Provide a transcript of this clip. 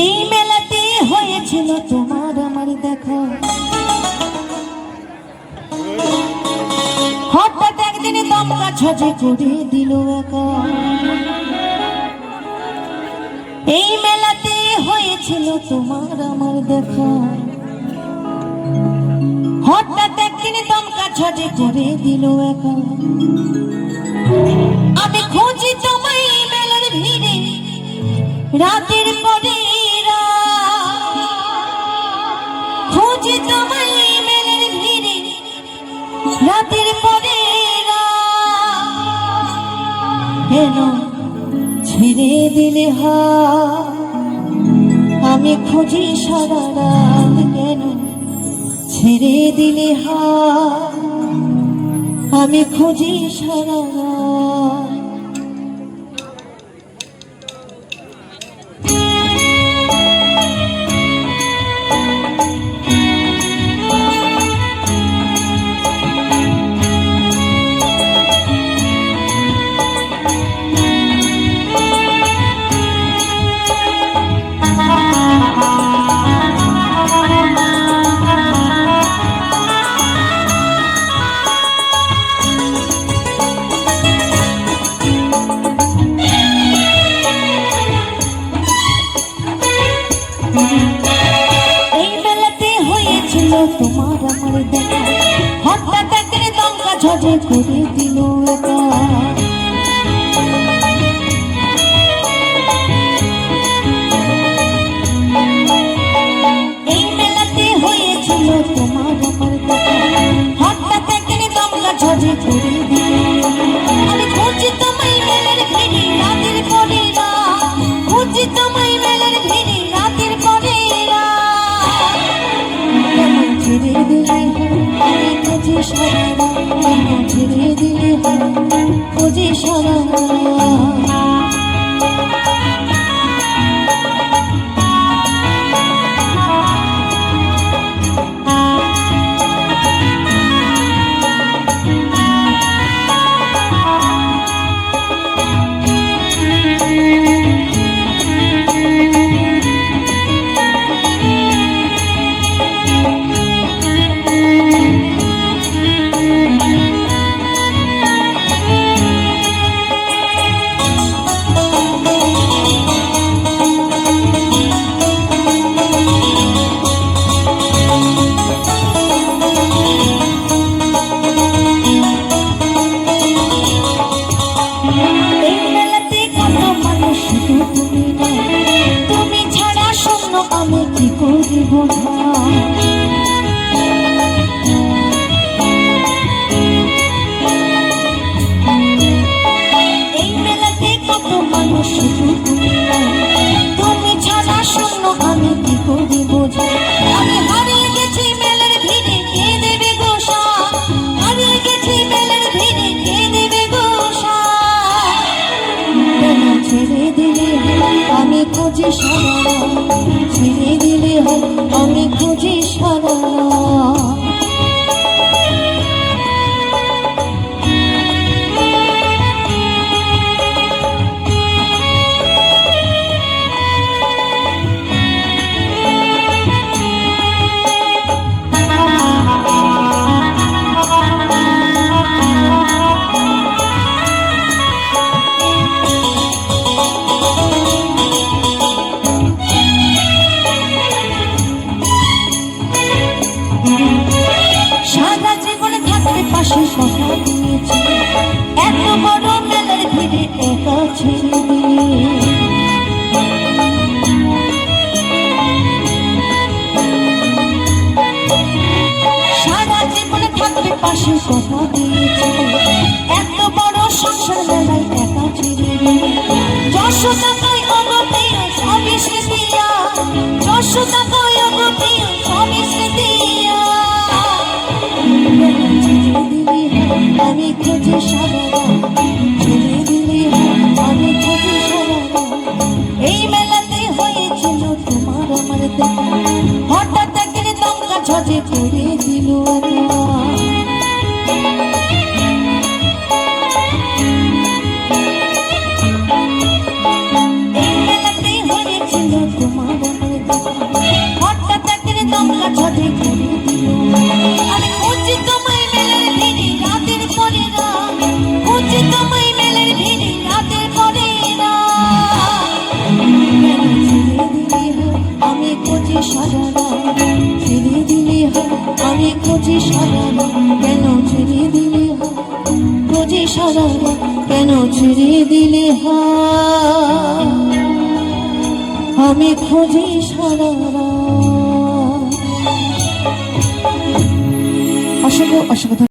এই মেলাতে হয়েছিল তোমার আমার দেখা, হঠাৎ একদিন দমকা ঝজে করে দিল একা। এই মেলাতে হয়েছিল তোমার আমার দেখা, হঠাৎ একদিন দমকা ঝজে করে দিল একা। আমি খুঁজি তোমায় মেলার ভিড়ে রাতের পরে, খুঁজি তোমায় মেলার ভিড়ে রাতের পরে, কেন ছেড়ে দিলে হাত? আমি খুঁজি সারা রাত, কেন ছেড়ে দিলে হাত? আমি খুঁজি সারা রাত। এই মেলাতে হয়েছিল তোমার আমার দেখা, হঠাৎ একদিন দমকা ঝজে করে দিল একা। এই মেলাতে হয়েছিল তোমার আমার দেখা, হঠাৎ একদিন দমকা ঝজে করে দিল। আমি খুঁজি তোমায় মেলার ভিড়ে রাতের পরে, খুঁজি তোমায় মেলার ভিড়ে রাতের পরে, ছেড়ে দিলে আমি খুঁজি সারা রাত, ছেড়ে দিলে খুঁজি সারা রাত। তুমি ছাড়া শূন্য আমি কি করি বোঝা, এই মেলাতে কত মানুষ শুধু তুমি নাই, তুমি ছাড়া শূন্য আমি কি করি বোঝা। আমি হারিয়ে গেছি মেলার ভিড়ে, কে দেবে গোসা? হারিয়ে গেছি মেলার ভিড়ে, কে দেবে গোসা? ছেড়ে দিলে আমি খুঁজি সারা রাত, ছেড়ে দিলে আমি খুঁজি সারা রাত। সারা জীবনে থাকতে পাশে কথা দিয়েছি, এত বড় মেলার ভিড়ে একা ছেড়ে দিলে। সারা জীবনে থাকতে পাশে কথা দিয়েছি, এত বড় সংসার মেলায় একা ছেড়ে দিলে। যশোদা কই অগপ্রিয় সবই স্মৃতিয়া, যশোদা কই অগপ্রিয় সবই স্মৃতিয়া। আমি খুঁজি সারা রাত, ছেড়ে দিলে আমি খুঁজি সারা রাত। এই মেলাতে হয়েছিল তোমার আমার দেখা, হঠাৎ একদিন দমকা ঝজে করে দিল একা। এই মেলাতে হয়েছিল তোমার হঠাৎ একদিন দমকা ছটে করে দিল। আমি খুঁজি তোমায় মেলের ভিড়ে রাতের পরে রাত, খুঁজি তোমায় মেলের ভিড়ে রাতের পরে রাত। আমি খুঁজি সারা রাত, ছেড়ে দিলে হয়। আমি খুঁজি সারা রাত, কেন ছেড়ে দিলে হয়? খুঁজি সারা রাত, কেন ছেড়ে দিলে হয়? আমি খুঁজি সারা রাত। অসংখ্য অসংখ্য